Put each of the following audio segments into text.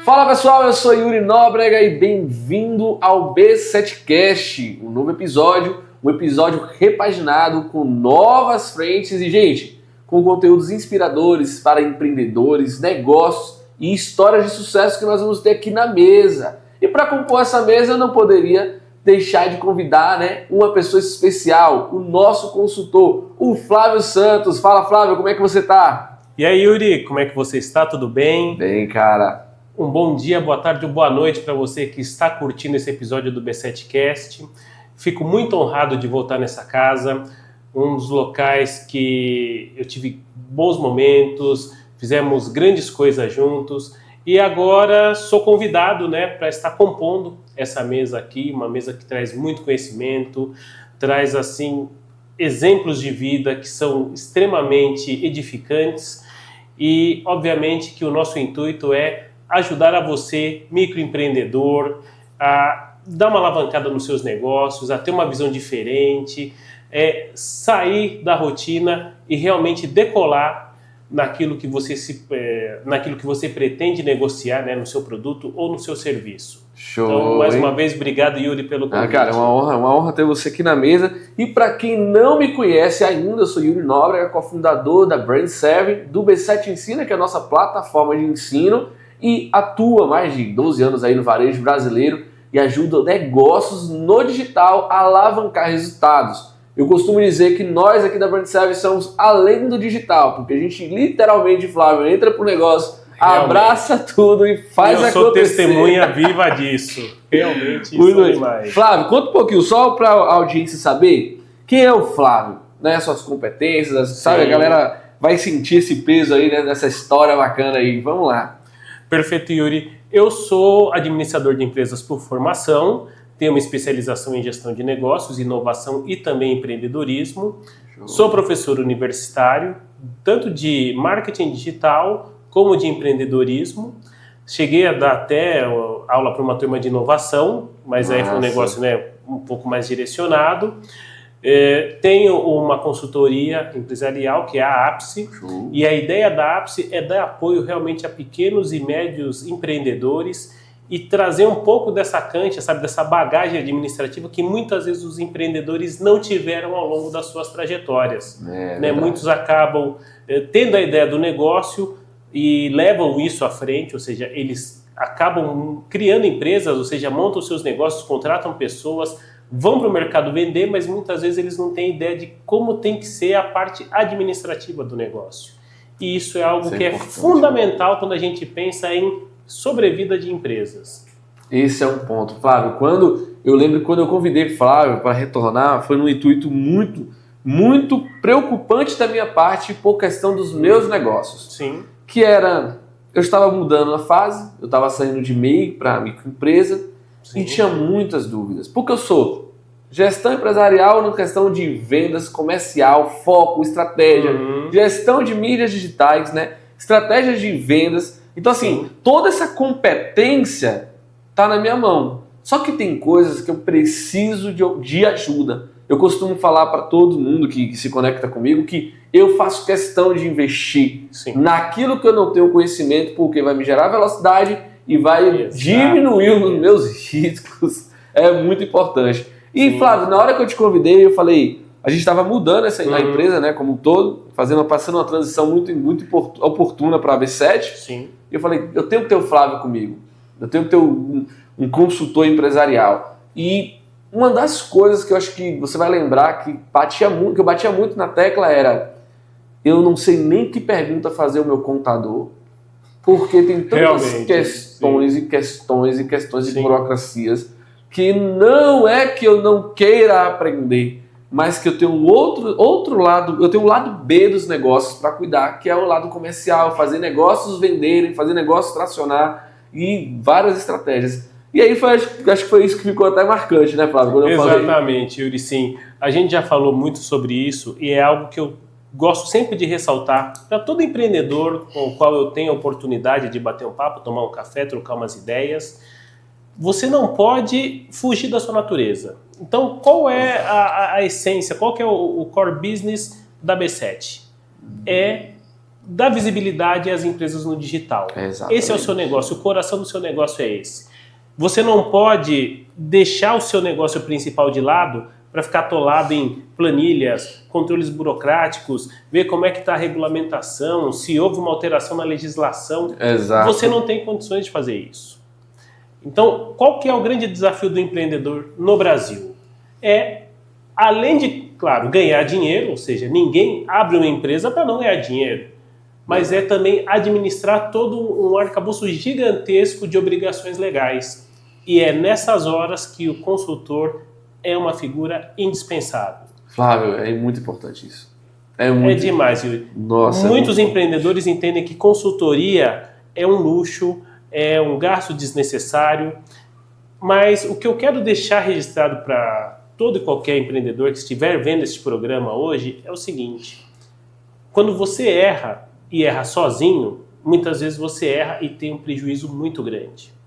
Fala pessoal, eu sou Yuri Nóbrega e bem-vindo ao B7Cast, um novo episódio, um episódio repaginado com novas frentes e, gente, com conteúdos inspiradores para empreendedores, negócios e histórias de sucesso que nós vamos ter aqui na mesa. E para compor essa mesa eu não poderia deixar de convidar, uma pessoa especial, o nosso consultor, o Flávio Santos. Fala, Flávio, como é que você tá? E aí, Yuri, como é que você está? Tudo bem? Bem, cara. Um bom dia, boa tarde ou boa noite para você que está curtindo esse episódio do B7Cast. Fico muito honrado de voltar nessa casa, um dos locais que eu tive bons momentos, fizemos grandes coisas juntos e agora sou convidado, para estar compondo essa mesa aqui, uma mesa que traz muito conhecimento, traz assim exemplos de vida que são extremamente edificantes e obviamente que o nosso intuito é ajudar a você, microempreendedor, a dar uma alavancada nos seus negócios, a ter uma visão diferente, sair da rotina e realmente decolar naquilo que você pretende negociar, no seu produto ou no seu serviço. Show, então, mais hein? uma vez, obrigado, Yuri, pelo convite. Cara, é uma honra ter você aqui na mesa. E para quem não me conhece ainda, eu sou Yuri Nóbrega, cofundador da Brand7, do B7 Ensina, que é a nossa plataforma de ensino, e atua há mais de 12 anos aí no varejo brasileiro e ajuda negócios no digital a alavancar resultados. Eu costumo dizer que nós aqui da Brand7 somos além do digital, porque a gente literalmente, Flávio, entra pro negócio, realmente abraça tudo e faz acontecer. Eu sou testemunha viva disso. Realmente isso é demais. Flávio, conta um pouquinho, só para a audiência saber quem é o Flávio, suas competências, sabe? A galera vai sentir esse peso aí, nessa história bacana aí. Vamos lá. Perfeito, Yuri. Eu sou administrador de empresas por formação, tenho uma especialização em gestão de negócios, inovação e também empreendedorismo. Sou professor universitário, tanto de marketing digital como de empreendedorismo. Cheguei a dar até aula para uma turma de inovação, mas aí foi um negócio um pouco mais direcionado. Tenho uma consultoria empresarial que é a Ápice, e a ideia da Ápice é dar apoio realmente a pequenos e médios empreendedores e trazer um pouco dessa cancha, dessa bagagem administrativa que muitas vezes os empreendedores não tiveram ao longo das suas trajetórias. Muitos acabam tendo a ideia do negócio e levam isso à frente, ou seja, eles acabam criando empresas, ou seja, montam seus negócios, contratam pessoas, vão para o mercado vender, mas muitas vezes eles não têm ideia de como tem que ser a parte administrativa do negócio. E isso é algo que é fundamental quando a gente pensa em sobrevida de empresas. Esse é um ponto, Flávio. Eu lembro quando eu convidei Flávio para retornar, foi num intuito muito, muito preocupante da minha parte por questão dos meus negócios. Sim. Que era, eu estava mudando a fase, eu estava saindo de MEI para microempresa. Sim. E tinha muitas dúvidas. Porque eu sou gestão empresarial na questão de vendas, comercial, foco, estratégia, gestão de mídias digitais, estratégias de vendas. Então, assim, toda essa competência está na minha mão. Só que tem coisas que eu preciso de ajuda. Eu costumo falar para todo mundo que se conecta comigo que eu faço questão de investir naquilo que eu não tenho conhecimento, porque vai me gerar velocidade e vai diminuir os meus riscos. É muito importante. E, Flávio, na hora que eu te convidei, eu falei, a gente estava mudando a empresa, como um todo, passando uma transição muito, muito oportuna para a B7. Sim. E eu falei, eu tenho que ter o Flávio comigo. Eu tenho que ter um consultor empresarial. E uma das coisas que eu acho que você vai lembrar que eu batia muito na tecla era, eu não sei nem que pergunta fazer o meu contador, porque tem tantas questões e questões de burocracias que não é que eu não queira aprender, mas que eu tenho outro lado, eu tenho um lado B dos negócios para cuidar, que é o lado comercial, fazer negócios venderem, fazer negócios tracionar e várias estratégias. E aí acho que foi isso que ficou até marcante, Flávio? Quando eu Exatamente, Yuri, sim. A gente já falou muito sobre isso e é algo que eu gosto sempre de ressaltar para todo empreendedor com o qual eu tenho a oportunidade de bater um papo, tomar um café, trocar umas ideias. Você não pode fugir da sua natureza. Então, qual é a essência, qual que é o core business da B7? É dar visibilidade às empresas no digital. Esse é o seu negócio, o coração do seu negócio é esse. Você não pode deixar o seu negócio principal de lado para ficar atolado em planilhas, controles burocráticos, ver como é que está a regulamentação, se houve uma alteração na legislação. Exato. Você não tem condições de fazer isso. Então, qual que é o grande desafio do empreendedor no Brasil? Além de, claro, ganhar dinheiro, ou seja, ninguém abre uma empresa para não ganhar dinheiro, mas é também administrar todo um arcabouço gigantesco de obrigações legais. E é nessas horas que o consultor é uma figura indispensável. Flávio, é muito importante isso. É demais, Yuri. Nossa. Muitos empreendedores entendem que consultoria é um luxo, é um gasto desnecessário, mas o que eu quero deixar registrado para todo e qualquer empreendedor que estiver vendo este programa hoje é o seguinte: quando você erra e erra sozinho, muitas vezes você erra e tem um prejuízo muito grande.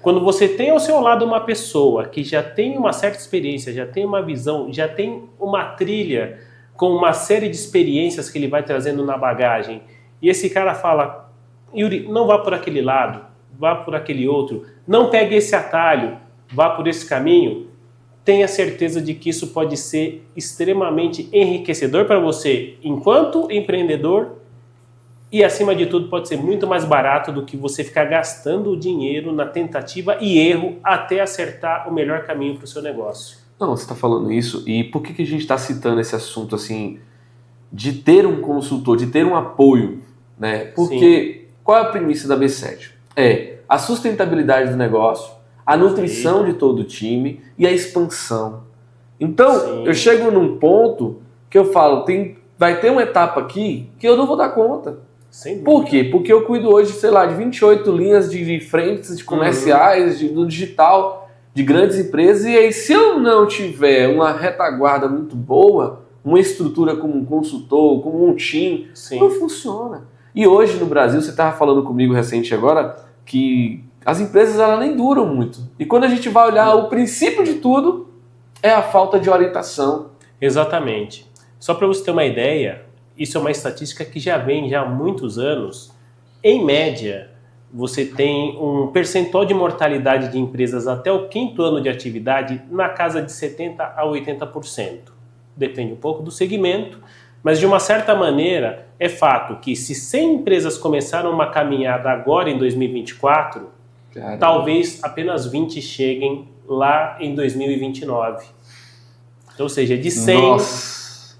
Quando você tem ao seu lado uma pessoa que já tem uma certa experiência, já tem uma visão, já tem uma trilha com uma série de experiências que ele vai trazendo na bagagem, e esse cara fala: Yuri, não vá por aquele lado, vá por aquele outro, não pegue esse atalho, vá por esse caminho, tenha certeza de que isso pode ser extremamente enriquecedor para você enquanto empreendedor. E, acima de tudo, pode ser muito mais barato do que você ficar gastando o dinheiro na tentativa e erro até acertar o melhor caminho para o seu negócio. Não, você está falando isso. E por que a gente está citando esse assunto assim, de ter um consultor, de ter um apoio, né? Porque qual é a premissa da B7? A sustentabilidade do negócio, a nutrição de todo o time e a expansão. Então, eu chego num ponto que eu falo, vai ter uma etapa aqui que eu não vou dar conta. Por quê? Porque eu cuido hoje, sei lá, de 28 linhas de frentes de comerciais, do digital, de grandes empresas, e aí se eu não tiver uma retaguarda muito boa, uma estrutura como um consultor, como um time, não funciona. E hoje no Brasil, você estava falando comigo recente agora, que as empresas elas nem duram muito. E quando a gente vai olhar o princípio de tudo, é a falta de orientação. Exatamente. Só para você ter uma ideia, isso é uma estatística que já vem há muitos anos. Em média, você tem um percentual de mortalidade de empresas até o 5º ano de atividade na casa de 70% a 80%. Depende um pouco do segmento, mas de uma certa maneira é fato que se 100 empresas começaram uma caminhada agora em 2024, talvez apenas 20 cheguem lá em 2029. Então, ou seja, de 100,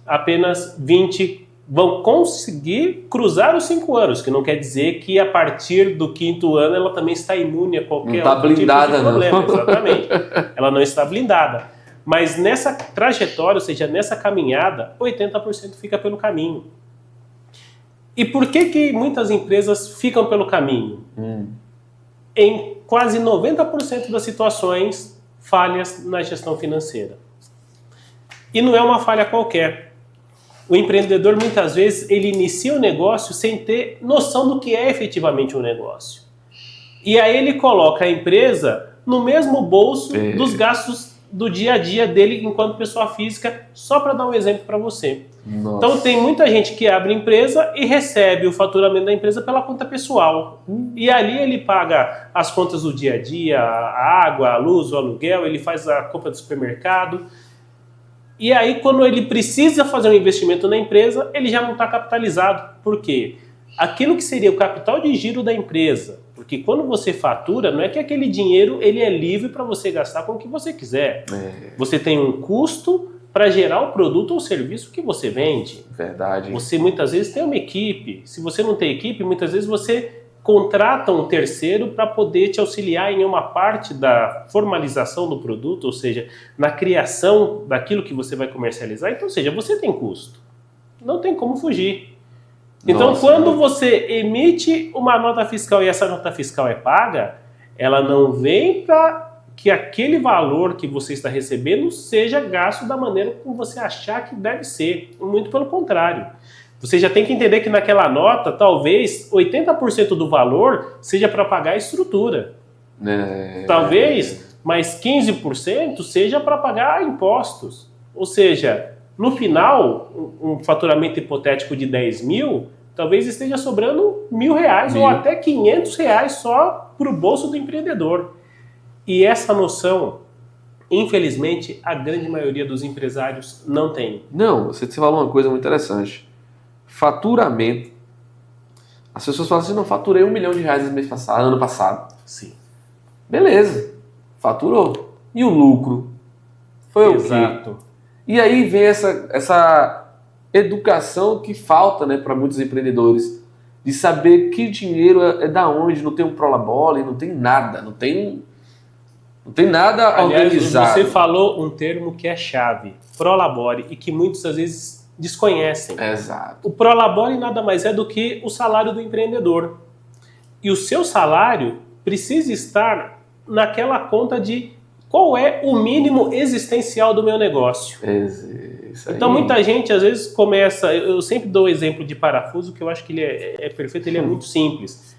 apenas 20 vão conseguir cruzar os 5 anos, que não quer dizer que a partir do 5º ano ela também está imune a qualquer outro tipo de problema. Exatamente. Ela não está blindada. Mas nessa trajetória, ou seja, nessa caminhada, 80% fica pelo caminho. E por que muitas empresas ficam pelo caminho? Em quase 90% das situações, falhas na gestão financeira. E não é uma falha qualquer. O empreendedor, muitas vezes, ele inicia o negócio sem ter noção do que é efetivamente um negócio. E aí ele coloca a empresa no mesmo bolso dos gastos do dia a dia dele enquanto pessoa física, só para dar um exemplo para você. Então tem muita gente que abre empresa e recebe o faturamento da empresa pela conta pessoal. E ali ele paga as contas do dia a dia, a água, a luz, o aluguel, ele faz a compra do supermercado. E aí, quando ele precisa fazer um investimento na empresa, ele já não está capitalizado. Por quê? Aquilo que seria o capital de giro da empresa, porque quando você fatura, não é que aquele dinheiro ele é livre para você gastar com o que você quiser. Você tem um custo para gerar o produto ou serviço que você vende. Verdade. Você muitas vezes tem uma equipe. Se você não tem equipe, muitas vezes você contrata um terceiro para poder te auxiliar em uma parte da formalização do produto, ou seja, na criação daquilo que você vai comercializar. Então, ou seja, você tem custo. Não tem como fugir. Então, quando você emite uma nota fiscal e essa nota fiscal é paga, ela não vem para que aquele valor que você está recebendo seja gasto da maneira como você achar que deve ser. Muito pelo contrário. Você já tem que entender que naquela nota, talvez 80% do valor seja para pagar a estrutura. Talvez mais 15% seja para pagar impostos. Ou seja, no final, um faturamento hipotético de 10 mil, talvez esteja sobrando R$1.000 ou até R$500 só para o bolso do empreendedor. E essa noção, infelizmente, a grande maioria dos empresários não tem. Não, você falou uma coisa muito interessante. Faturamento. As pessoas falam assim, não, faturei R$1 milhão ano passado. Sim. Beleza, faturou. E o lucro? Foi o quê? Exato. E aí vem essa educação que falta, né, para muitos empreendedores, de saber que dinheiro é da onde, não tem um prolabore, não tem nada, não tem nada Aliás, organizado. você falou um termo que é chave, prolabore, e que muitas às vezes desconhecem. Exato. O prolabore nada mais é do que o salário do empreendedor. E o seu salário precisa estar naquela conta de qual é o mínimo existencial do meu negócio. Isso aí. Então muita gente às vezes começa, eu sempre dou o exemplo de parafuso, que eu acho que ele é perfeito, ele é muito simples.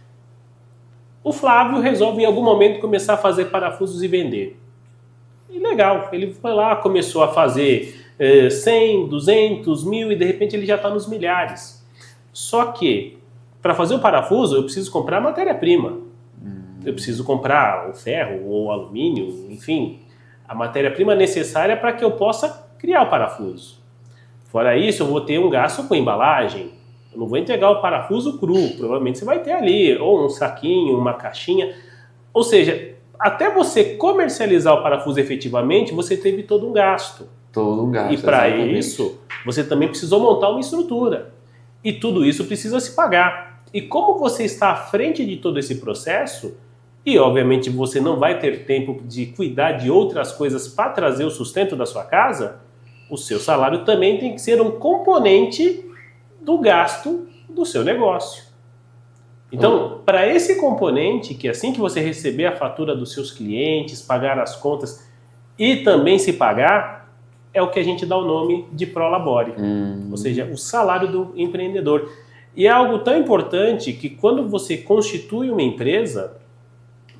O Flávio resolve em algum momento começar a fazer parafusos e vender. E legal, ele foi lá, começou a fazer 100, 200, 1.000 e de repente ele já está nos milhares. Só que para fazer o parafuso eu preciso comprar matéria-prima. Eu preciso comprar o ferro ou o alumínio, enfim, a matéria-prima necessária para que eu possa criar o parafuso. Fora isso, eu vou ter um gasto com embalagem. Eu não vou entregar o parafuso cru, provavelmente você vai ter ali ou um saquinho, uma caixinha. Ou seja, até você comercializar o parafuso efetivamente, você teve todo um gasto. Todo um gasto. E para isso, você também precisou montar uma estrutura. E tudo isso precisa se pagar. E como você está à frente de todo esse processo, e obviamente você não vai ter tempo de cuidar de outras coisas para trazer o sustento da sua casa, o seu salário também tem que ser um componente do gasto do seu negócio. Então, para esse componente, que assim que você receber a fatura dos seus clientes, pagar as contas e também se pagar, é o que a gente dá o nome de prolabore, ou seja, o salário do empreendedor. E é algo tão importante que quando você constitui uma empresa,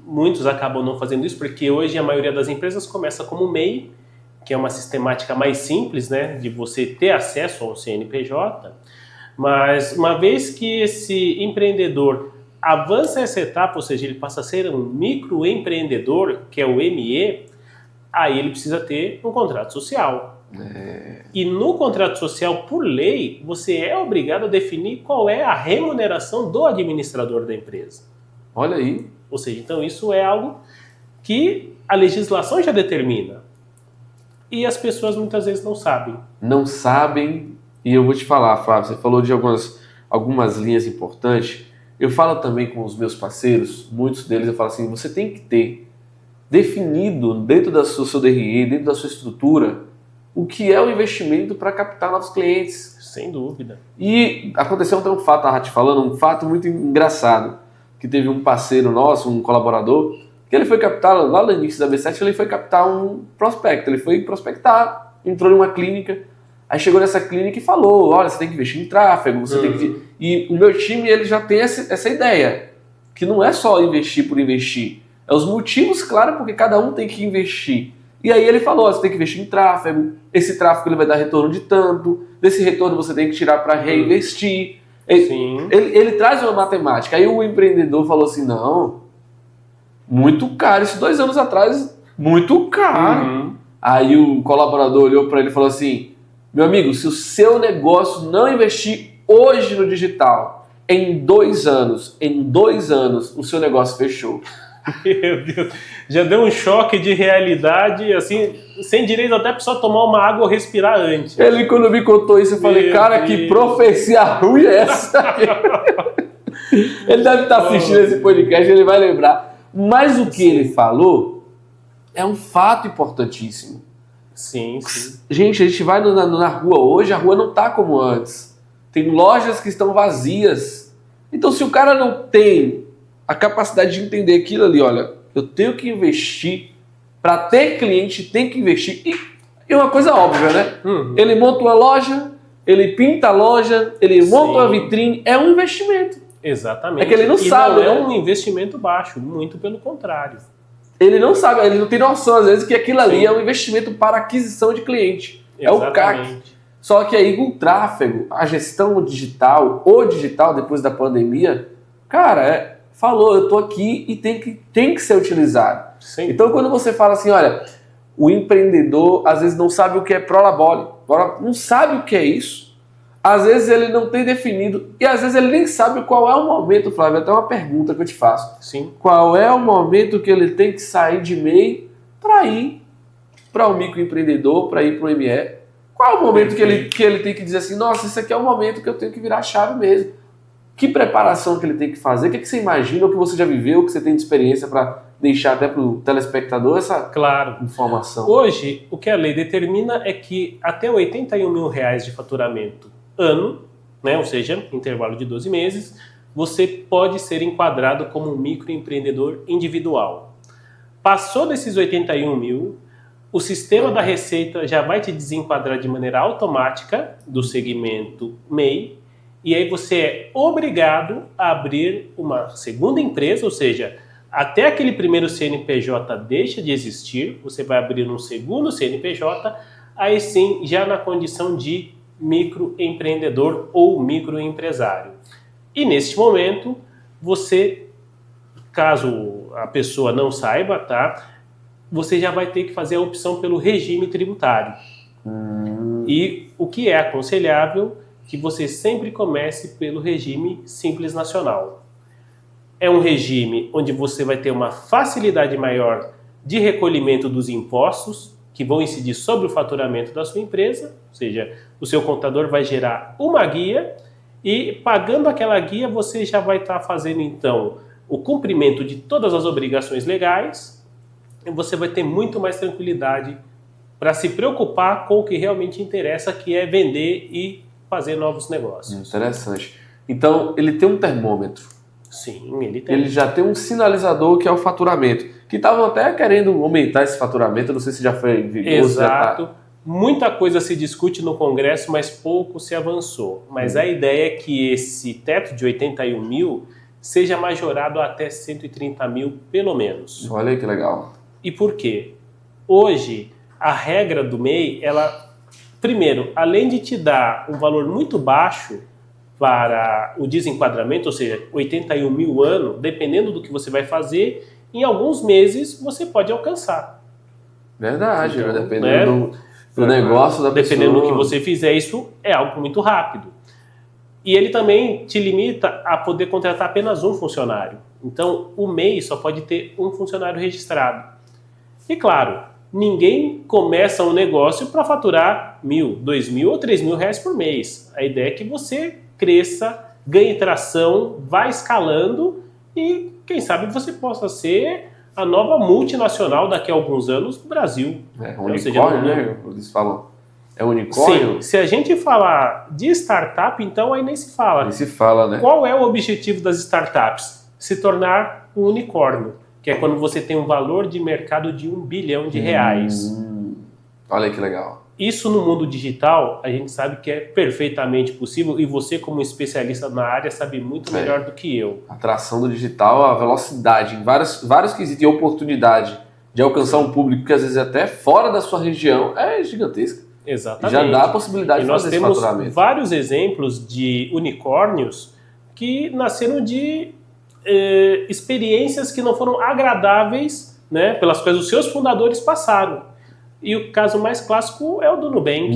muitos acabam não fazendo isso, porque hoje a maioria das empresas começa como MEI, que é uma sistemática mais simples, né, de você ter acesso ao CNPJ, mas uma vez que esse empreendedor avança essa etapa, ou seja, ele passa a ser um microempreendedor, que é o ME, aí ele precisa ter um contrato social. E no contrato social, por lei, você é obrigado a definir qual é a remuneração do administrador da empresa. Olha aí. Ou seja, então isso é algo que a legislação já determina. E as pessoas muitas vezes não sabem. Não sabem, e eu vou te falar, Flávio, você falou de algumas linhas importantes. Eu falo também com os meus parceiros, muitos deles eu falo assim, você tem que ter definido dentro do seu DRE, dentro da sua estrutura, o que é o investimento para captar novos clientes. Sem dúvida. E aconteceu um fato, estava te falando, um fato muito engraçado, que teve um parceiro nosso, um colaborador, que ele foi captar, lá no início da B7, ele foi captar um prospecto, ele foi prospectar, entrou em uma clínica, aí chegou nessa clínica e falou, olha, você tem que investir em tráfego, você tem que... E o meu time, ele já tem essa ideia, que não é só investir por investir, é os motivos, claro, porque cada um tem que investir. E aí ele falou, você tem que investir em tráfego, esse tráfego ele vai dar retorno de tanto, desse retorno você tem que tirar para reinvestir. Ele traz uma matemática. Aí o empreendedor falou assim, não, muito caro, isso 2 anos atrás, muito caro. Aí o colaborador olhou para ele e falou assim, meu amigo, se o seu negócio não investir hoje no digital, em 2 anos, o seu negócio fechou. Meu Deus, já deu um choque de realidade, assim, sem direito até para só tomar uma água ou respirar antes. Ele, quando me contou isso, eu falei, cara, que profecia ruim é essa? Ele deve estar assistindo esse podcast, ele vai lembrar. Mas o que ele falou é um fato importantíssimo. Sim, sim. Gente, a gente vai na rua hoje, a rua não está como antes. Tem lojas que estão vazias. Então, se o cara não tem a capacidade de entender aquilo ali, olha, eu tenho que investir, para ter cliente tem que investir. E é uma coisa óbvia, né? Ele monta uma loja, ele pinta a loja, ele monta uma vitrine, é um investimento. Exatamente. É que ele não sabe, não é né? um investimento baixo, muito pelo contrário. Ele não sabe, ele não tem noção às vezes que aquilo ali é um investimento para aquisição de cliente. É o CAC. Só que aí o tráfego, a gestão digital, o digital depois da pandemia, cara, falou, eu tô aqui e tem que ser utilizado. Sim. Então quando você fala assim, olha, o empreendedor às vezes não sabe o que é Prolabore, não sabe o que é isso, às vezes ele não tem definido e às vezes ele nem sabe qual é o momento, Flávio, até uma pergunta que eu te faço. Sim. Qual é o momento que ele tem que sair de MEI para ir para o microempreendedor, para ir para o ME? Qual é o momento que ele tem que dizer assim, nossa, esse aqui é o momento que eu tenho que virar a chave mesmo? Que preparação que ele tem que fazer? O que você imagina, o que você já viveu, o que você tem de experiência para deixar até para o telespectador essa informação? Hoje, o que a lei determina é que até R$81 mil de faturamento ano, né, ou seja, intervalo de 12 meses, você pode ser enquadrado como um microempreendedor individual. Passou desses 81 mil, o sistema da Receita já vai te desenquadrar de maneira automática do segmento MEI, e aí você é obrigado a abrir uma segunda empresa, ou seja, até aquele primeiro CNPJ deixa de existir, você vai abrir um segundo CNPJ, aí sim, já na condição de microempreendedor ou microempresário. E neste momento, você, caso a pessoa não saiba, tá? Você já vai ter que fazer a opção pelo regime tributário. E o que é aconselhável que você sempre comece pelo regime Simples Nacional. É um regime onde você vai ter uma facilidade maior de recolhimento dos impostos que vão incidir sobre o faturamento da sua empresa, ou seja, o seu contador vai gerar uma guia e pagando aquela guia você já vai estar fazendo então o cumprimento de todas as obrigações legais e você vai ter muito mais tranquilidade para se preocupar com o que realmente interessa, que é vender e fazer novos negócios. Interessante. Então, ele tem um termômetro. Sim, ele tem. Ele já tem um sinalizador que é o faturamento. Que estavam até querendo aumentar esse faturamento, não sei se já foi em vigor. Exato. Já tá... Muita coisa se discute no Congresso, mas pouco se avançou. Mas a ideia é que esse teto de 81 mil seja majorado até 130 mil, pelo menos. Olha aí que legal. E por quê? Hoje, a regra do MEI, ela, primeiro, além de te dar um valor muito baixo para o desenquadramento, ou seja, 81 mil ano, dependendo do que você vai fazer, em alguns meses você pode alcançar. Verdade, então, dependendo do negócio da pessoa. Dependendo do que você fizer, isso é algo muito rápido. E ele também te limita a poder contratar apenas um funcionário. Então, o MEI só pode ter um funcionário registrado. E claro, ninguém começa um negócio para faturar 1.000, 2.000 ou 3.000 reais por mês. A ideia é que você cresça, ganhe tração, vá escalando e, quem sabe, você possa ser a nova multinacional daqui a alguns anos do Brasil. É unicórnio, né? Eles falam. É unicórnio? Sim. Se a gente falar de startup, então aí nem se fala. Nem se fala, né? Qual é o objetivo das startups? Se tornar um unicórnio, que é quando você tem um valor de mercado de R$1 bilhão. Olha que legal. Isso no mundo digital, a gente sabe que é perfeitamente possível e você, como especialista na área, sabe muito melhor do que eu. A atração do digital, a velocidade, em vários quesitos e oportunidade de alcançar um público que às vezes até fora da sua região é gigantesca. Exatamente. Já dá a possibilidade de fazer esse faturamento. Nós temos vários exemplos de unicórnios que nasceram de experiências que não foram agradáveis, né, pelas quais os seus fundadores passaram. E o caso mais clássico é o do Nubank.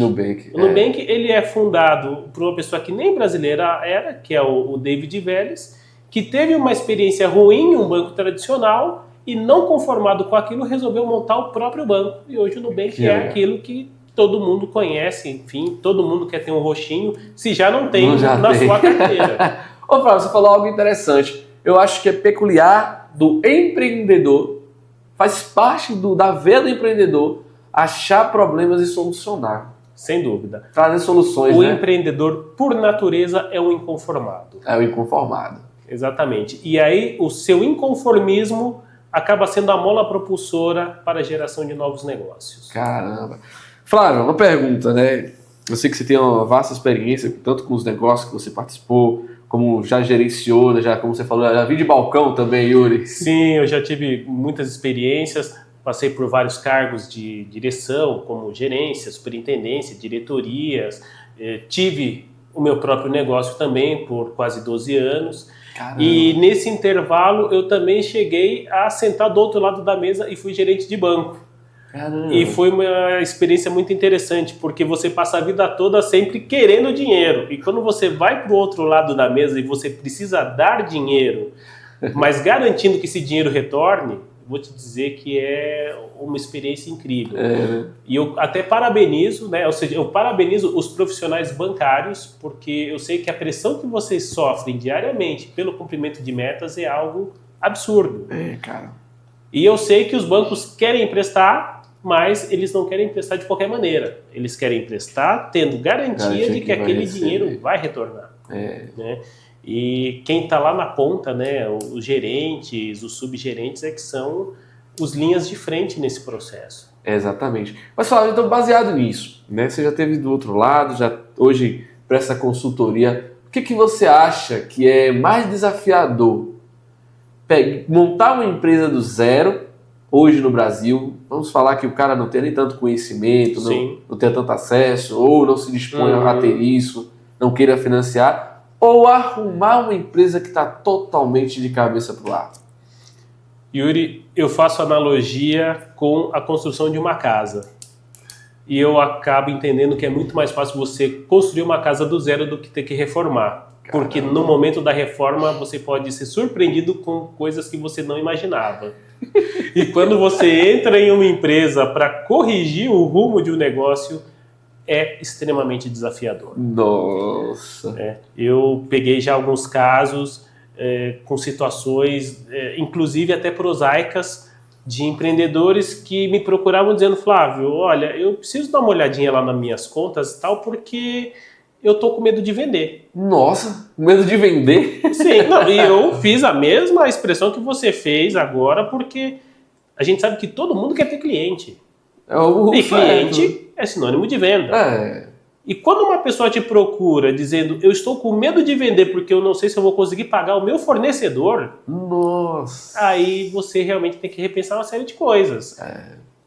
O Nubank ele é fundado por uma pessoa que nem brasileira era, que é o David Vélez, que teve uma experiência ruim em um banco tradicional e não conformado com aquilo, resolveu montar o próprio banco. E hoje o Nubank é aquilo que todo mundo conhece, enfim, todo mundo quer ter um roxinho, se já não tem na sua carteira. Ô Flávio, você falou algo interessante. Eu acho que é peculiar do empreendedor, faz parte da veia do empreendedor, achar problemas e solucionar. Sem dúvida. Trazer soluções, O empreendedor, por natureza, é um inconformado. É o inconformado. Exatamente. E aí, o seu inconformismo acaba sendo a mola propulsora para a geração de novos negócios. Caramba. Flávio, uma pergunta, né? Eu sei que você tem uma vasta experiência, tanto com os negócios que você participou, como já gerenciou, já, como você falou, já vi de balcão também, Yuri. Sim, eu já tive muitas experiências. Passei por vários cargos de direção, como gerência, superintendência, diretorias, tive o meu próprio negócio também por quase 12 anos. Caramba. E nesse intervalo eu também cheguei a sentar do outro lado da mesa e fui gerente de banco. Caramba. E foi uma experiência muito interessante, porque você passa a vida toda sempre querendo dinheiro. E quando você vai para o outro lado da mesa e você precisa dar dinheiro, mas garantindo que esse dinheiro retorne, vou te dizer que é uma experiência incrível. E eu até parabenizo, né? Ou seja, eu parabenizo os profissionais bancários, porque eu sei que a pressão que vocês sofrem diariamente pelo cumprimento de metas é algo absurdo. Cara. E eu sei que os bancos querem emprestar, mas eles não querem emprestar de qualquer maneira. Eles querem emprestar tendo garantia de que aquele dinheiro vai retornar. Né? E quem está lá na ponta, né, os gerentes, os subgerentes, é que são os linhas de frente nesse processo. Exatamente. Mas, Flávio, então, baseado nisso, né, você já teve do outro lado, já hoje presta consultoria, o que você acha que é mais desafiador? Montar uma empresa do zero, hoje no Brasil, vamos falar que o cara não tem nem tanto conhecimento, não tem tanto acesso, ou não se dispõe a ter isso, não queira financiar, ou arrumar uma empresa que está totalmente de cabeça para o ar? Yuri, eu faço analogia com a construção de uma casa. E eu acabo entendendo que é muito mais fácil você construir uma casa do zero do que ter que reformar. Caramba. Porque no momento da reforma você pode ser surpreendido com coisas que você não imaginava. E quando você entra em uma empresa para corrigir o rumo de um negócio, é extremamente desafiador. Nossa! Eu peguei já alguns casos com situações, inclusive até prosaicas, de empreendedores que me procuravam dizendo: Flávio, olha, eu preciso dar uma olhadinha lá nas minhas contas e tal, porque eu tô com medo de vender. Nossa, medo de vender? Sim, não, e eu fiz a mesma expressão que você fez agora, porque a gente sabe que todo mundo quer ter cliente. E cliente é sinônimo de venda. E quando uma pessoa te procura dizendo: eu estou com medo de vender porque eu não sei se eu vou conseguir pagar o meu fornecedor, nossa, aí você realmente tem que repensar uma série de coisas.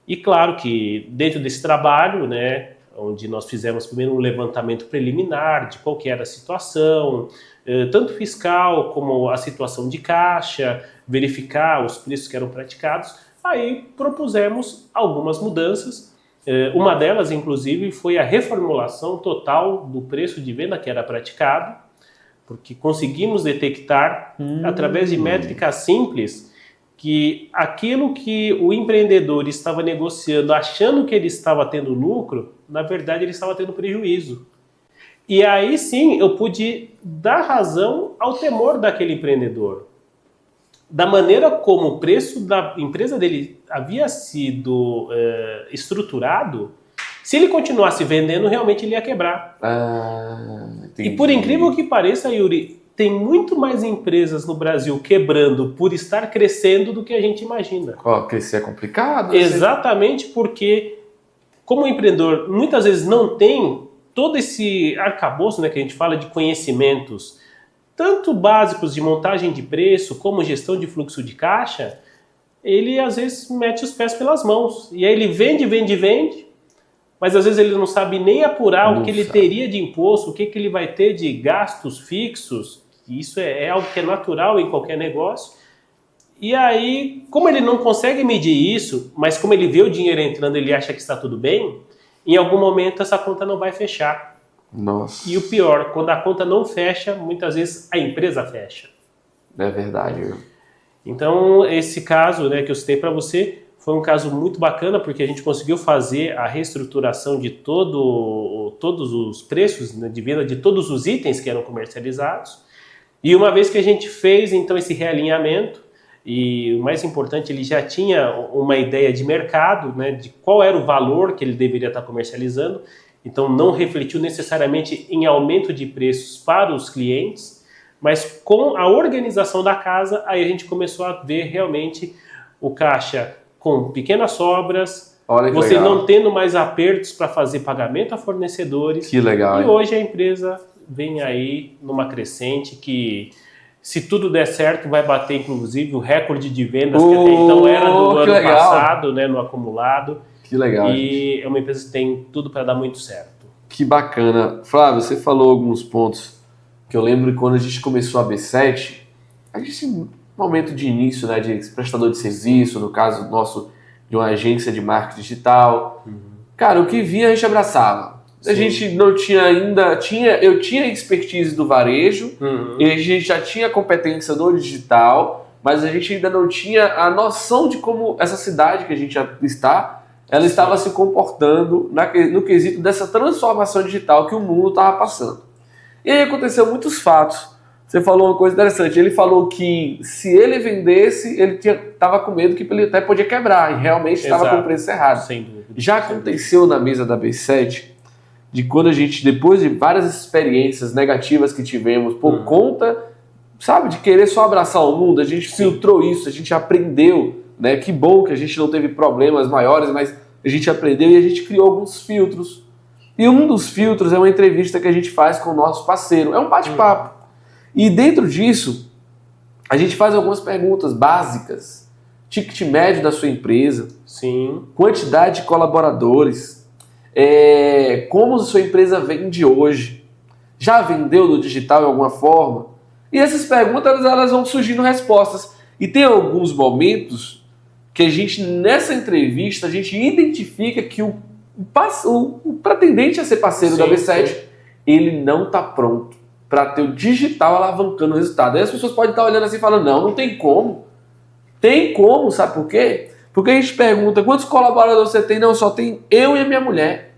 E claro que dentro desse trabalho, né, onde nós fizemos primeiro um levantamento preliminar de qual que era a situação, tanto fiscal como a situação de caixa, verificar os preços que eram praticados, aí propusemos algumas mudanças. Uma delas, inclusive, foi a reformulação total do preço de venda que era praticado, porque conseguimos detectar, através de métricas simples, que aquilo que o empreendedor estava negociando, achando que ele estava tendo lucro, na verdade ele estava tendo prejuízo. E aí sim eu pude dar razão ao temor daquele empreendedor. Da maneira como o preço da empresa dele havia sido estruturado, se ele continuasse vendendo, realmente ele ia quebrar. E por incrível que pareça, Yuri, tem muito mais empresas no Brasil quebrando por estar crescendo do que a gente imagina. Crescer é complicado. Exatamente porque, como o empreendedor muitas vezes não tem todo esse arcabouço, né, que a gente fala de conhecimentos, tanto básicos de montagem de preço, como gestão de fluxo de caixa, ele às vezes mete os pés pelas mãos. E aí ele vende, mas às vezes ele não sabe nem apurar o que ele teria de imposto, o que ele vai ter de gastos fixos. Isso é algo que é natural em qualquer negócio. E aí, como ele não consegue medir isso, mas como ele vê o dinheiro entrando, ele acha que está tudo bem, em algum momento essa conta não vai fechar. Nossa. E o pior, quando a conta não fecha, muitas vezes a empresa fecha. É verdade. Então, esse caso, né, que eu citei para você foi um caso muito bacana, porque a gente conseguiu fazer a reestruturação de todos os preços, né, de venda de todos os itens que eram comercializados. E uma vez que a gente fez, então, esse realinhamento, e o mais importante, ele já tinha uma ideia de mercado, né, de qual era o valor que ele deveria estar comercializando. Então, não refletiu necessariamente em aumento de preços para os clientes, mas com a organização da casa, aí a gente começou a ver realmente o caixa com pequenas sobras, você não tendo mais apertos para fazer pagamento a fornecedores. Que legal. E hoje a empresa vem aí numa crescente que, se tudo der certo, vai bater inclusive o recorde de vendas que até então era do ano passado, né, no acumulado. Que legal. E é uma empresa que tem tudo para dar muito certo. Que bacana. Flávio, você falou alguns pontos que eu lembro que quando a gente começou a B7, a gente, no momento de início, né, de prestador de serviço, no caso nosso, de uma agência de marketing digital, cara, o que vinha a gente abraçava. Sim. A gente não tinha ainda... Eu tinha expertise do varejo, e a gente já tinha competência do digital, mas a gente ainda não tinha a noção de como essa cidade que a gente está, ela estava se comportando no quesito dessa transformação digital que o mundo estava passando. E aí aconteceu muitos fatos. Você falou uma coisa interessante. Ele falou que se ele vendesse, ele estava com medo que ele até podia quebrar. E realmente estava com o preço errado. Sem dúvida. Já aconteceu na mesa da B7, de quando a gente, depois de várias experiências negativas que tivemos por conta, sabe, de querer só abraçar o mundo, a gente filtrou isso, a gente aprendeu, né? Que bom que a gente não teve problemas maiores, mas a gente aprendeu e a gente criou alguns filtros. E um dos filtros é uma entrevista que a gente faz com o nosso parceiro. É um bate-papo. E dentro disso, a gente faz algumas perguntas básicas. Ticket médio da sua empresa. Sim. Quantidade de colaboradores. Como a sua empresa vende hoje. Já vendeu no digital de alguma forma? E essas perguntas, elas vão surgindo respostas. E tem alguns momentos que a gente, nessa entrevista, a gente identifica que o pretendente a ser parceiro da B7, ele não está pronto para ter o digital alavancando o resultado. Aí as pessoas podem estar olhando assim e falando, não tem como. Tem como, sabe por quê? Porque a gente pergunta, quantos colaboradores você tem? Não, só tem eu e a minha mulher.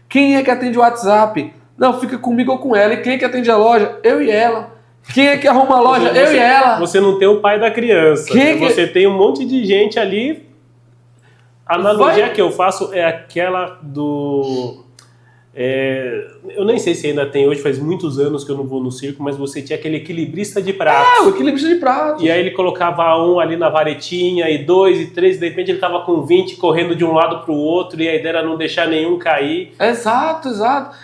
Quem é que atende o WhatsApp? Não, fica comigo ou com ela. E quem é que atende a loja? Eu e ela. Quem é que arruma a loja? Eu e ela. Você não tem o pai da criança. Você tem um monte de gente ali. A analogia que eu faço é aquela do... eu nem sei se ainda tem hoje, faz muitos anos que eu não vou no circo, mas você tinha aquele equilibrista de pratos. O equilibrista de pratos. E aí ele colocava um ali na varetinha, e 2, e 3, de repente ele estava com 20 correndo de um lado para o outro, e a ideia era não deixar nenhum cair. Exato.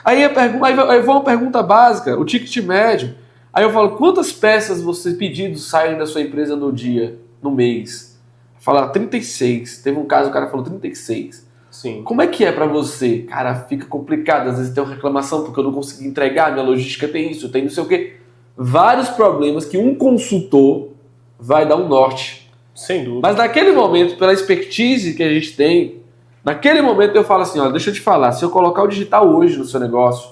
Aí vai uma pergunta básica, o ticket médio. Aí eu falo, quantas peças pedidos saem da sua empresa no dia, no mês? Fala 36. Teve um caso, o cara falou 36. Sim. Como é que é pra você? Cara, fica complicado. Às vezes tem uma reclamação porque eu não consegui entregar, minha logística tem isso, tem não sei o quê. Vários problemas que um consultor vai dar um norte. Sem dúvida. Mas naquele momento, pela expertise que a gente tem, naquele momento eu falo assim, olha, deixa eu te falar, se eu colocar o digital hoje no seu negócio,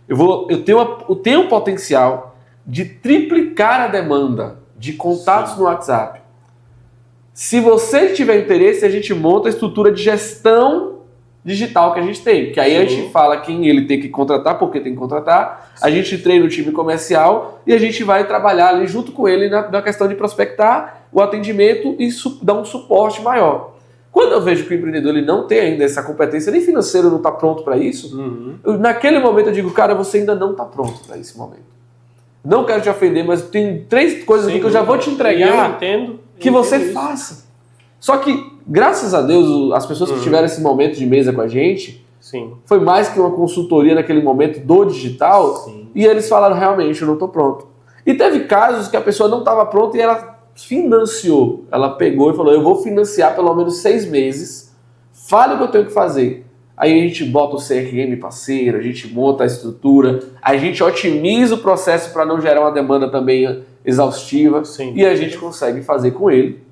eu tenho um potencial de triplicar a demanda de contatos no WhatsApp. Se você tiver interesse, a gente monta a estrutura de gestão digital que a gente tem. Porque aí a gente fala quem ele tem que contratar, porque tem que contratar. A gente treina o time comercial e a gente vai trabalhar ali junto com ele na questão de prospectar o atendimento e dar um suporte maior. Quando eu vejo que o empreendedor ele não tem ainda essa competência, nem financeiro não está pronto para isso, naquele momento eu digo, cara, você ainda não está pronto para esse momento. Não quero te ofender, mas tem 3 coisas aqui que eu já vou te entregar que você faça. Só que, graças a Deus, as pessoas que tiveram esse momento de mesa com a gente, foi mais que uma consultoria naquele momento do digital, e eles falaram, realmente, eu não estou pronto. E teve casos que a pessoa não estava pronta e ela financiou. Ela pegou e falou, eu vou financiar pelo menos 6 meses, fale o que eu tenho que fazer. Aí a gente bota o CRM parceiro, a gente monta a estrutura, a gente otimiza o processo para não gerar uma demanda também exaustiva e a gente consegue fazer com ele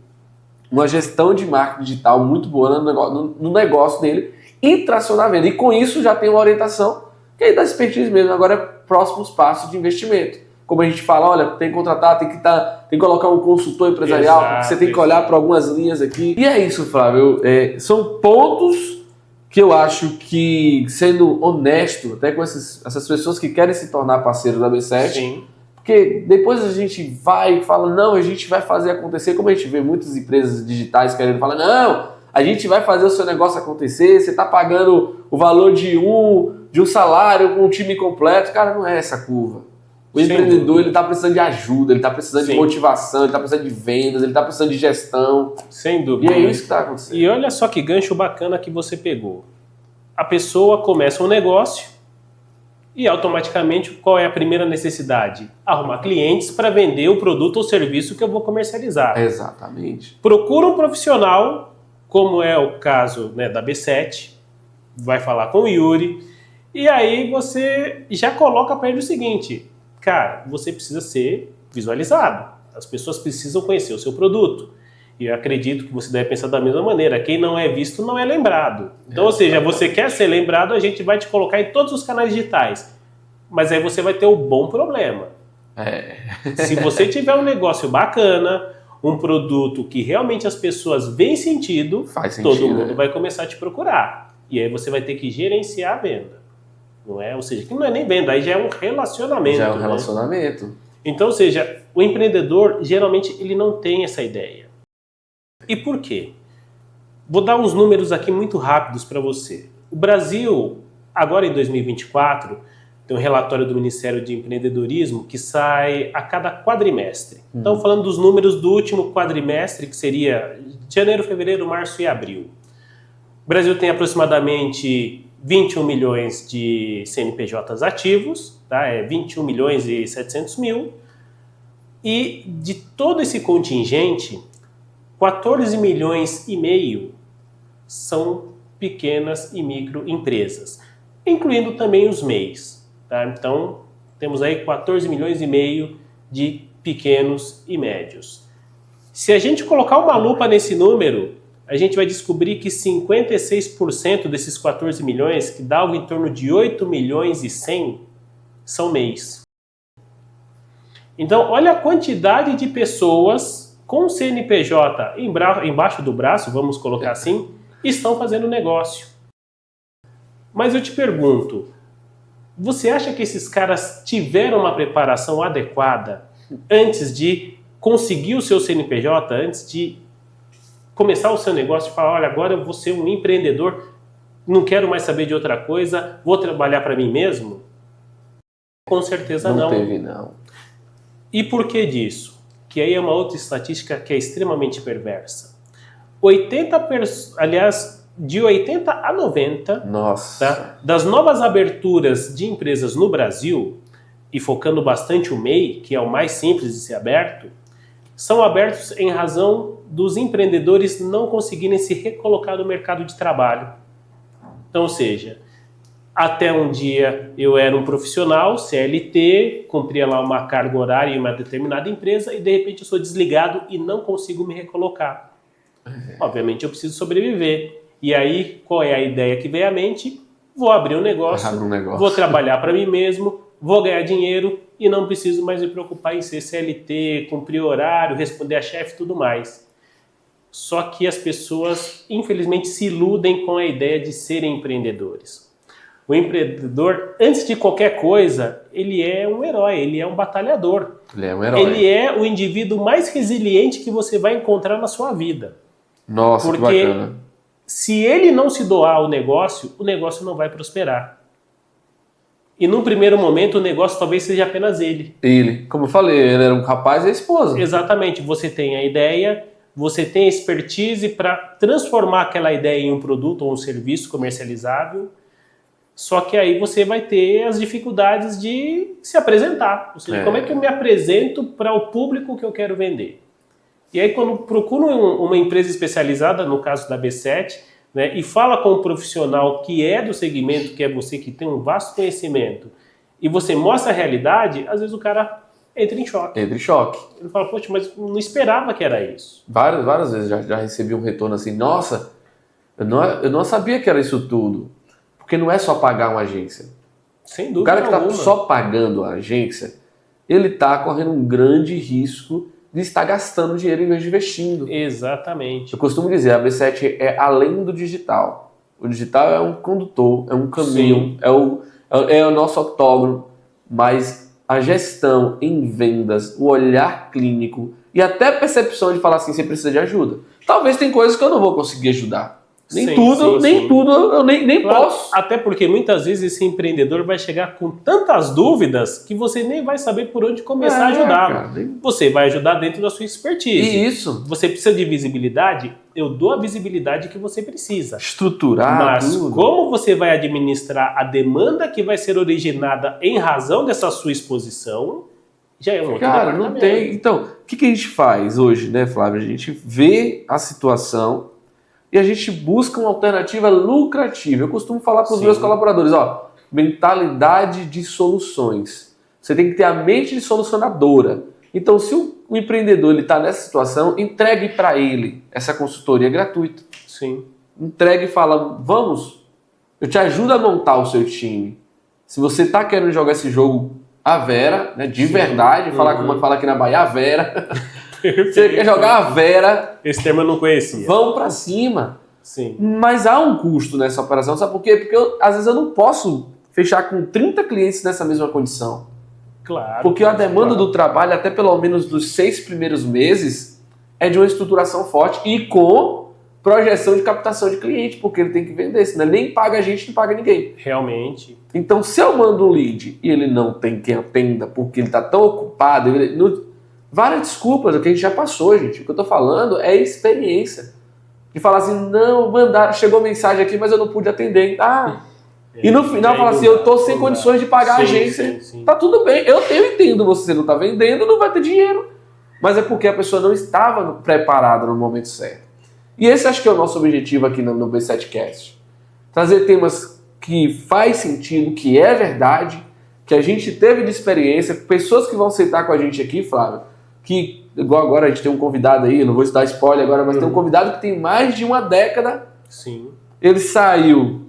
uma gestão de marketing digital muito boa no negócio dele e tracionar a venda. E com isso já tem uma orientação que aí dá expertise mesmo. Agora é próximos passos de investimento. Como a gente fala, olha, tem que contratar, tem que colocar um consultor empresarial, porque você tem que olhar para algumas linhas aqui. E é isso, Flávio. São pontos que eu acho que, sendo honesto, até com essas pessoas que querem se tornar parceiro da B7, porque depois a gente vai e fala, não, a gente vai fazer acontecer, como a gente vê muitas empresas digitais querendo falar, não, a gente vai fazer o seu negócio acontecer, você está pagando o valor de um salário com um time completo. Cara, não é essa curva. O empreendedor, ele está precisando de ajuda, ele está precisando de motivação, ele está precisando de vendas, ele está precisando de gestão. Sem dúvida. E é isso que está acontecendo. E olha só que gancho bacana que você pegou. A pessoa começa um negócio e automaticamente qual é a primeira necessidade? Arrumar clientes para vender o produto ou serviço que eu vou comercializar. Exatamente. Procura um profissional, como é o caso, né, da B7, vai falar com o Yuri, E aí você já coloca para ele o seguinte, cara, você precisa ser visualizado. As pessoas precisam conhecer o seu produto. E eu acredito que você deve pensar da mesma maneira. Quem não é visto não é lembrado. Então, ou seja, você quer ser lembrado, a gente vai te colocar em todos os canais digitais. Mas aí você vai ter um bom problema. Se você tiver um negócio bacana, um produto que realmente as pessoas veem sentido, todo mundo vai começar a te procurar. E aí você vai ter que gerenciar a venda. Não é? Ou seja, que não é nem venda, aí já é um relacionamento. Já é um relacionamento. Né? Então, ou seja, o empreendedor, geralmente, ele não tem essa ideia. E por quê? Vou dar uns números aqui muito rápidos para você. O Brasil, agora em 2024, tem um relatório do Ministério de Empreendedorismo que sai a cada quadrimestre. Então, falando dos números do último quadrimestre, que seria janeiro, fevereiro, março e abril. O Brasil tem aproximadamente 21 milhões de CNPJs ativos, tá? 21 milhões e 700 mil. E de todo esse contingente, 14 milhões e meio são pequenas e microempresas, incluindo também os MEIs. Tá? Então, temos aí 14 milhões e meio de pequenos e médios. Se a gente colocar uma lupa nesse número, a gente vai descobrir que 56% desses 14 milhões, que dá algo em torno de 8 milhões e 100, são MEIs. Então, olha a quantidade de pessoas com CNPJ embaixo do braço, vamos colocar assim, estão fazendo negócio. Mas eu te pergunto, você acha que esses caras tiveram uma preparação adequada antes de conseguir o seu CNPJ, antes de começar o seu negócio e falar, olha, agora eu vou ser um empreendedor, não quero mais saber de outra coisa, vou trabalhar para mim mesmo? Com certeza não. Não teve, não. E por que disso? Que aí é uma outra estatística que é extremamente perversa. 80%, de 80 a 90%, tá, das novas aberturas de empresas no Brasil, e focando bastante o MEI, que é o mais simples de ser aberto, são abertos em razão dos empreendedores não conseguirem se recolocar no mercado de trabalho. Então, ou seja, até um dia eu era um profissional, CLT, cumpria lá uma carga horária em uma determinada empresa e de repente eu sou desligado e não consigo me recolocar. Obviamente eu preciso sobreviver. E aí, qual é a ideia que vem à mente? Vou abrir um negócio, vou trabalhar para mim mesmo, vou ganhar dinheiro e não preciso mais me preocupar em ser CLT, cumprir horário, responder a chefe e tudo mais. Só que as pessoas, infelizmente, se iludem com a ideia de serem empreendedores. O empreendedor, antes de qualquer coisa, ele é um herói, ele é um batalhador. Ele é um herói. Ele é o indivíduo mais resiliente que você vai encontrar na sua vida. Nossa, que bacana. Se ele não se doar ao negócio, o negócio não vai prosperar. E num primeiro momento, o negócio talvez seja apenas ele. Ele, como eu falei, ele era um rapaz e a esposa. Exatamente, você tem a ideia, você tem a expertise para transformar aquela ideia em um produto ou um serviço comercializável. Só que aí você vai ter as dificuldades de se apresentar. Ou seja, como é que eu me apresento para o público que eu quero vender? E aí quando procuro uma empresa especializada, no caso da B7, né, e fala com um profissional que é do segmento, que é você, que tem um vasto conhecimento, e você mostra a realidade, às vezes o cara entra em choque. Entra em choque. Ele fala, poxa, mas não esperava que era isso. Várias vezes já recebi um retorno assim, nossa, eu não sabia que era isso tudo. Porque não é só pagar uma agência. Sem dúvida o cara que alguma. está só pagando a agência, ele está correndo um grande risco de estar gastando dinheiro em vez de investindo. Exatamente. Eu costumo dizer, a B7 é além do digital. O digital é um condutor, é um caminho, é o nosso octógono, mas a gestão em vendas, o olhar clínico e até a percepção de falar assim, você precisa de ajuda. Talvez tem coisas que eu não vou conseguir ajudar. Nem tudo eu nem claro, posso. Até porque muitas vezes esse empreendedor vai chegar com tantas dúvidas que você nem vai saber por onde começar a ajudá-lo. Você vai ajudar dentro da sua expertise. Isso. Você precisa de visibilidade? Eu dou a visibilidade que você precisa. Estruturar Mas tudo. Como você vai administrar a demanda que vai ser originada em razão dessa sua exposição, já é um outro Cara, não tem. Então, o que a gente faz hoje, né, Flávio? A gente vê a situação e a gente busca uma alternativa lucrativa. Eu costumo falar para os meus colaboradores, ó, mentalidade de soluções. Você tem que ter a mente de solucionadora. Então, se o empreendedor está nessa situação, entregue para ele essa consultoria gratuita. Sim. Entregue e fala, vamos, eu te ajudo a montar o seu time. Se você está querendo jogar esse jogo a Vera, né, de verdade, falar como fala aqui na Bahia, a Vera. Você quer jogar a Vera. Esse termo eu não conhecia. Vão para cima. Sim. Mas há um custo nessa operação, sabe por quê? Porque às vezes eu não posso fechar com 30 clientes nessa mesma condição. Claro. Porque a demanda do trabalho, até pelo menos dos 6 primeiros meses, é de uma estruturação forte e com projeção de captação de cliente, porque ele tem que vender, senão ele nem paga a gente, não paga ninguém. Realmente. Então, se eu mando um lead e ele não tem quem atenda porque ele está tão ocupado, várias desculpas, o que a gente já passou, gente. O que eu estou falando é experiência. De falar assim, não, mandaram, chegou mensagem aqui, mas eu não pude atender. E no final fala assim, eu estou sem condições de pagar a agência. Sim. Tá tudo bem, eu entendo você não está vendendo, não vai ter dinheiro. Mas é porque a pessoa não estava preparada no momento certo. E esse acho que é o nosso objetivo aqui no B7Cast. Trazer temas que faz sentido, que é verdade, que a gente teve de experiência, pessoas que vão sentar com a gente aqui, Flávio, que, igual agora a gente tem um convidado aí, eu não vou dar spoiler agora, mas tem um convidado que tem mais de uma década. Sim. Ele saiu,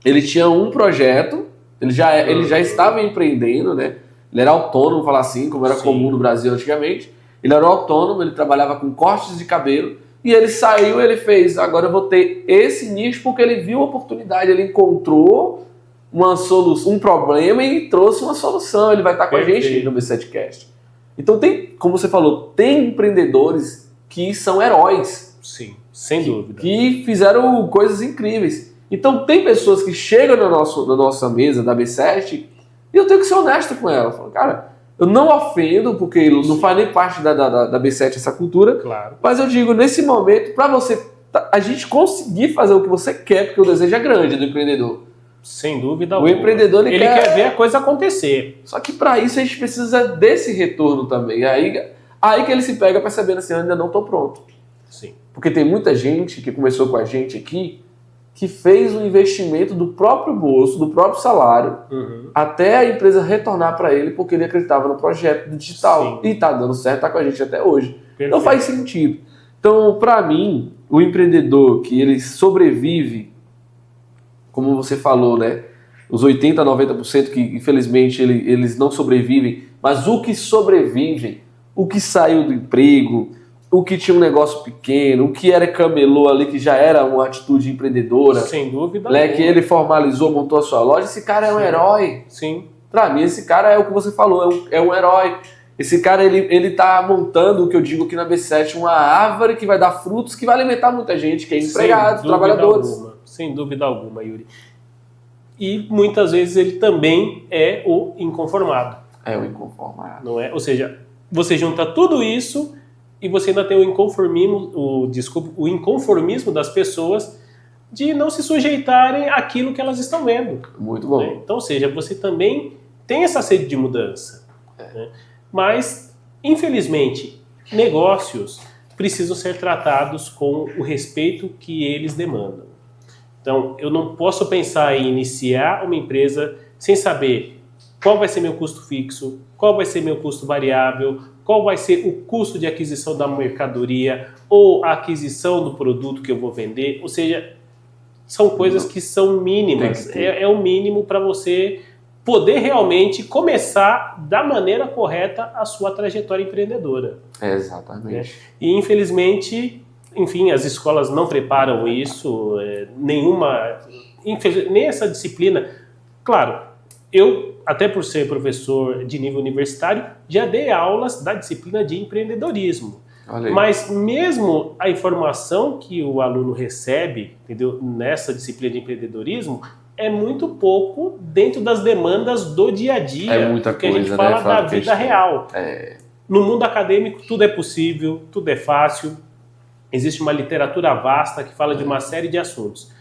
ele tinha um projeto, ele já estava empreendendo, né? Ele era autônomo, falar assim, como era comum no Brasil antigamente. Ele era autônomo, ele trabalhava com cortes de cabelo, e ele saiu, ele fez, agora eu vou ter esse nicho porque ele viu a oportunidade, ele encontrou um problema e trouxe uma solução. Ele vai estar com a gente no B7Cast. Então tem, como você falou, tem empreendedores que são heróis. Sim, sem dúvida. Que fizeram coisas incríveis. Então tem pessoas que chegam na nossa mesa da B7 e eu tenho que ser honesto com ela. Eu falo, cara, eu não ofendo, porque não faz nem parte da B7 essa cultura. Claro. Mas eu digo, nesse momento, para a gente conseguir fazer o que você quer, porque o desejo é grande do empreendedor. Sem dúvida alguma. O empreendedor ele quer ver a coisa acontecer. Só que para isso a gente precisa desse retorno também. Aí que ele se pega percebendo assim, eu ainda não estou pronto. Sim. Porque tem muita gente que começou com a gente aqui que fez um investimento do próprio bolso, do próprio salário, até a empresa retornar para ele porque ele acreditava no projeto digital. Sim. E está dando certo, está com a gente até hoje. Perfeito. Não faz sentido. Então, para mim, o empreendedor que ele sobrevive, como você falou, né? Os 80%, 90% que infelizmente eles não sobrevivem, mas o que sobrevivem, o que saiu do emprego, o que tinha um negócio pequeno, o que era camelô ali, que já era uma atitude empreendedora. Sem dúvida. Né, que ele formalizou, montou a sua loja, esse cara é um herói. Sim. Pra mim, esse cara é o que você falou, é um herói. Esse cara, ele tá montando, o que eu digo aqui na B7, uma árvore que vai dar frutos, que vai alimentar muita gente, que é empregado, trabalhadores. Sem dúvida alguma, Yuri. E muitas vezes ele também é o inconformado. É o inconformado. Não é? Ou seja, você junta tudo isso e você ainda tem o inconformismo das pessoas de não se sujeitarem àquilo que elas estão vendo. Muito bom. Né? Então, ou seja, você também tem essa sede de mudança. Né? Mas, infelizmente, negócios precisam ser tratados com o respeito que eles demandam. Então, eu não posso pensar em iniciar uma empresa sem saber qual vai ser meu custo fixo, qual vai ser meu custo variável, qual vai ser o custo de aquisição da mercadoria ou a aquisição do produto que eu vou vender. Ou seja, são coisas que são mínimas. É o mínimo para você poder realmente começar da maneira correta a sua trajetória empreendedora. Exatamente. Né? E, infelizmente, enfim, as escolas não preparam isso, nem essa disciplina. Claro, eu, até por ser professor de nível universitário, já dei aulas da disciplina de empreendedorismo. Mas mesmo a informação que o aluno recebe, entendeu, nessa disciplina de empreendedorismo é muito pouco dentro das demandas do dia a dia. É muita porque coisa, a gente fala, né, da vida real. No mundo acadêmico tudo é possível, tudo é fácil. Existe uma literatura vasta que fala de uma série de assuntos.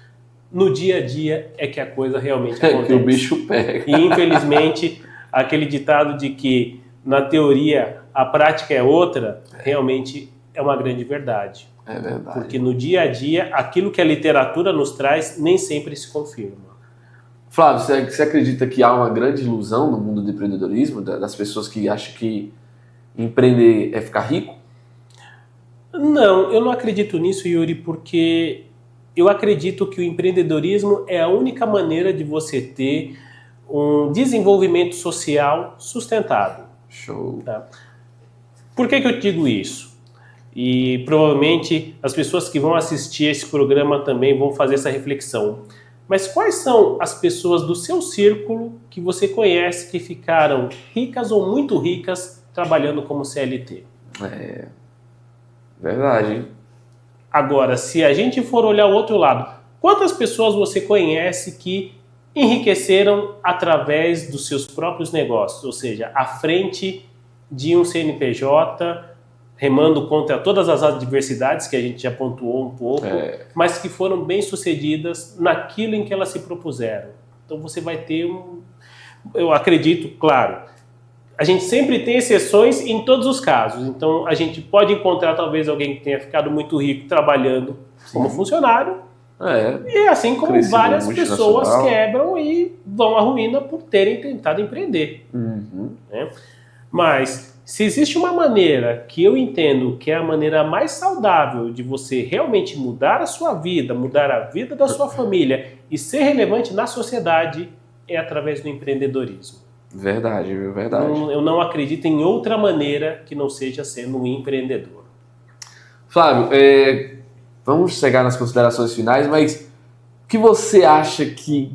No dia a dia é que a coisa realmente acontece. Que o bicho pega. E, infelizmente, aquele ditado de que, na teoria, a prática é outra, realmente é uma grande verdade. É verdade. Porque no dia a dia, aquilo que a literatura nos traz nem sempre se confirma. Flávio, você acredita que há uma grande ilusão no mundo do empreendedorismo, das pessoas que acham que empreender é ficar rico? Não, eu não acredito nisso, Yuri, porque eu acredito que o empreendedorismo é a única maneira de você ter um desenvolvimento social sustentado. Show. Tá? Por que eu digo isso? E provavelmente as pessoas que vão assistir esse programa também vão fazer essa reflexão. Mas quais são as pessoas do seu círculo que você conhece que ficaram ricas ou muito ricas trabalhando como CLT? É verdade, hein? Agora, se a gente for olhar o outro lado, quantas pessoas você conhece que enriqueceram através dos seus próprios negócios? Ou seja, à frente de um CNPJ, remando contra todas as adversidades que a gente já pontuou um pouco, mas que foram bem-sucedidas naquilo em que elas se propuseram. Então você vai ter eu acredito, claro, a gente sempre tem exceções em todos os casos. Então a gente pode encontrar talvez alguém que tenha ficado muito rico trabalhando como funcionário, e assim como várias pessoas quebram e vão à ruína por terem tentado empreender. Né? Mas se existe uma maneira que eu entendo que é a maneira mais saudável de você realmente mudar a sua vida, mudar a vida da sua família e ser relevante na sociedade, é através do empreendedorismo. Verdade, viu? Verdade. Eu não acredito em outra maneira que não seja sendo um empreendedor. Flávio, vamos chegar nas considerações finais, mas o que você acha de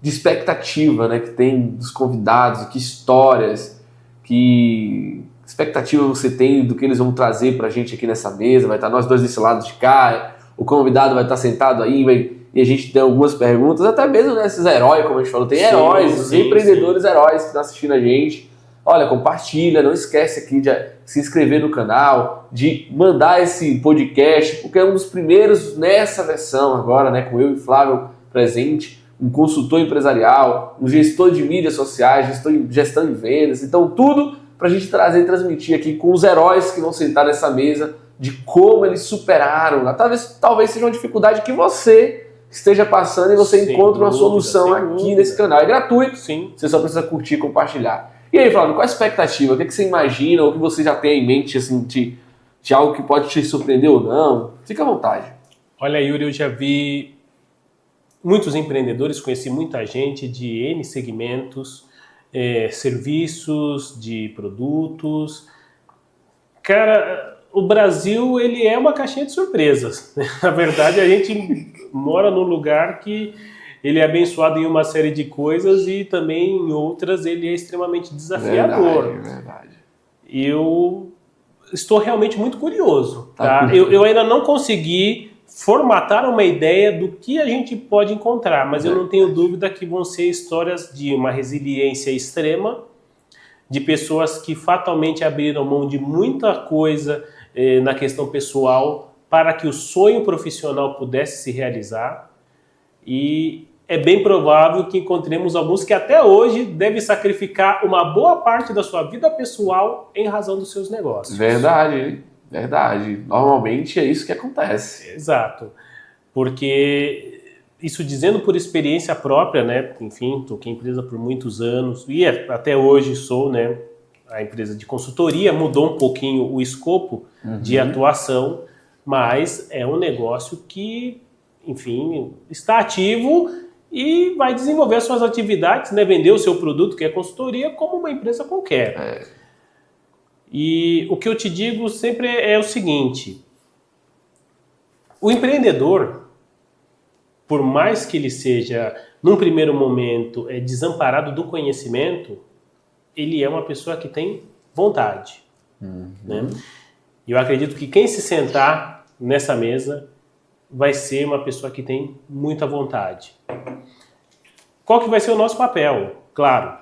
expectativa, né, que tem dos convidados, que histórias, que expectativa você tem do que eles vão trazer pra gente aqui nessa mesa? Vai estar nós dois desse lado de cá, o convidado vai estar sentado aí, e a gente tem algumas perguntas, até mesmo nesses heróis, como a gente falou, tem heróis, empreendedores heróis que estão assistindo a gente. Olha, compartilha, não esquece aqui de se inscrever no canal, de mandar esse podcast, porque é um dos primeiros nessa versão agora, né, com eu e Flávio presente, um consultor empresarial, um gestor de mídias sociais, gestão de vendas, então tudo para a gente trazer e transmitir aqui com os heróis que vão sentar nessa mesa, de como eles superaram, talvez seja uma dificuldade que você esteja passando e você encontra uma solução aqui nesse canal. É gratuito, você só precisa curtir e compartilhar. E aí, Flávio, qual a expectativa? O que você imagina ou o que você já tem em mente assim, de algo que pode te surpreender ou não? Fica à vontade. Olha, Yuri, eu já vi muitos empreendedores, conheci muita gente de N segmentos, serviços, de produtos. Cara, o Brasil, ele é uma caixinha de surpresas. Na verdade, a gente mora num lugar que ele é abençoado em uma série de coisas e também em outras ele é extremamente desafiador. Verdade. Eu estou realmente muito curioso. Tá? Eu ainda não consegui formatar uma ideia do que a gente pode encontrar, mas eu não tenho dúvida que vão ser histórias de uma resiliência extrema, de pessoas que fatalmente abriram mão de muita coisa na questão pessoal para que o sonho profissional pudesse se realizar, e é bem provável que encontremos alguns que até hoje devem sacrificar uma boa parte da sua vida pessoal em razão dos seus negócios. Verdade. Normalmente é isso que acontece. Exato. Porque isso dizendo por experiência própria, né? Enfim, toquei empresa por muitos anos e até hoje sou, né? A empresa de consultoria mudou um pouquinho o escopo de atuação, mas é um negócio que, enfim, está ativo e vai desenvolver as suas atividades, né? Vender o seu produto, que é consultoria, como uma empresa qualquer. E o que eu te digo sempre é o seguinte: o empreendedor, por mais que ele seja, num primeiro momento, desamparado do conhecimento, ele é uma pessoa que tem vontade. Né? E eu acredito que quem se sentar nessa mesa vai ser uma pessoa que tem muita vontade. Qual que vai ser o nosso papel? Claro,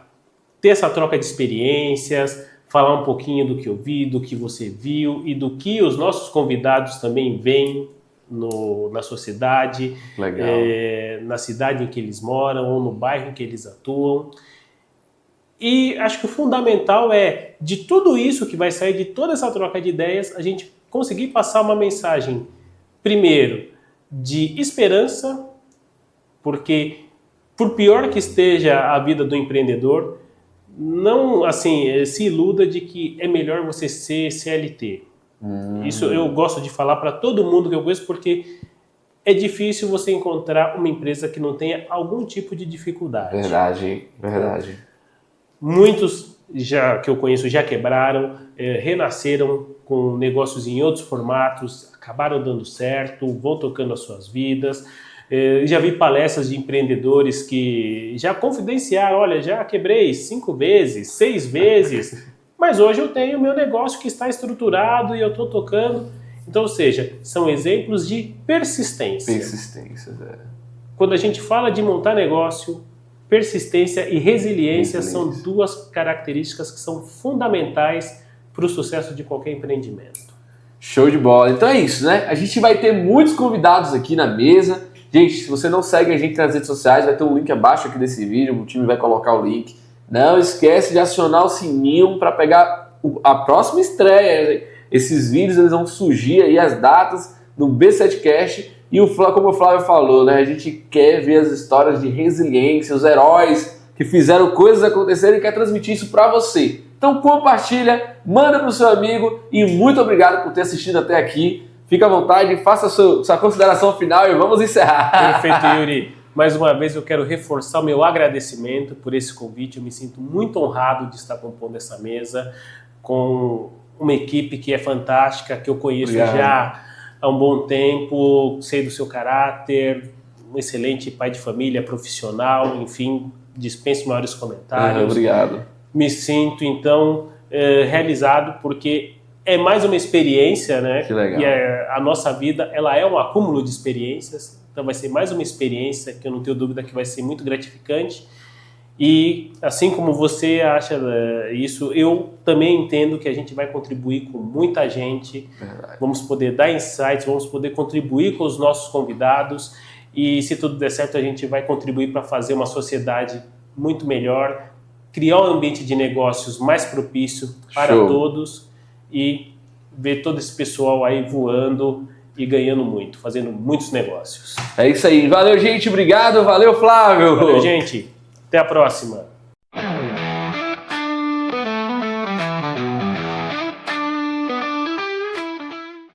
ter essa troca de experiências, falar um pouquinho do que eu vi, do que você viu e do que os nossos convidados também veem na sociedade, na cidade em que eles moram ou no bairro em que eles atuam. E acho que o fundamental é, de tudo isso que vai sair, de toda essa troca de ideias, a gente conseguir passar uma mensagem, primeiro, de esperança, porque por pior que esteja a vida do empreendedor, não assim, se iluda de que é melhor você ser CLT. Isso eu gosto de falar para todo mundo que eu conheço, porque é difícil você encontrar uma empresa que não tenha algum tipo de dificuldade. Verdade, verdade. Muitos que eu conheço já quebraram, renasceram com negócios em outros formatos, acabaram dando certo, vão tocando as suas vidas. Já vi palestras de empreendedores que já confidenciaram, olha, já quebrei 5 vezes, 6 vezes, mas hoje eu tenho meu negócio que está estruturado e eu estou tocando. Então, ou seja, são exemplos de persistência. Persistência, Quando a gente fala de montar negócio, persistência e resiliência são 2 características que são fundamentais para o sucesso de qualquer empreendimento. Show de bola. Então é isso, né? A gente vai ter muitos convidados aqui na mesa. Gente, se você não segue a gente nas redes sociais, vai ter um link abaixo aqui desse vídeo, o time vai colocar o link. Não esquece de acionar o sininho para pegar a próxima estreia. Esses vídeos eles vão surgir aí, as datas, no B7Cast. E como o Flávio falou, né? A gente quer ver as histórias de resiliência, os heróis que fizeram coisas acontecerem e quer transmitir isso para você. Então compartilha, manda para o seu amigo e muito obrigado por ter assistido até aqui. Fica à vontade, faça a sua consideração final e vamos encerrar. Perfeito, Yuri. Mais uma vez eu quero reforçar o meu agradecimento por esse convite. Eu me sinto muito honrado de estar compondo essa mesa com uma equipe que é fantástica, que eu conheço já há um bom tempo, sei do seu caráter, um excelente pai de família, profissional, enfim, dispenso maiores comentários. Obrigado. Me sinto, então, realizado, porque é mais uma experiência, né? Que legal. E a nossa vida, ela é um acúmulo de experiências, então vai ser mais uma experiência que eu não tenho dúvida que vai ser muito gratificante. E assim como você acha isso, eu também entendo que a gente vai contribuir com muita gente. Verdade. Vamos poder dar insights, vamos poder contribuir com os nossos convidados e se tudo der certo a gente vai contribuir para fazer uma sociedade muito melhor, criar um ambiente de negócios mais propício para todos e ver todo esse pessoal aí voando e ganhando muito, fazendo muitos negócios. É isso aí. Valeu, gente. Obrigado. Valeu, Flávio. Valeu, gente. Até a próxima.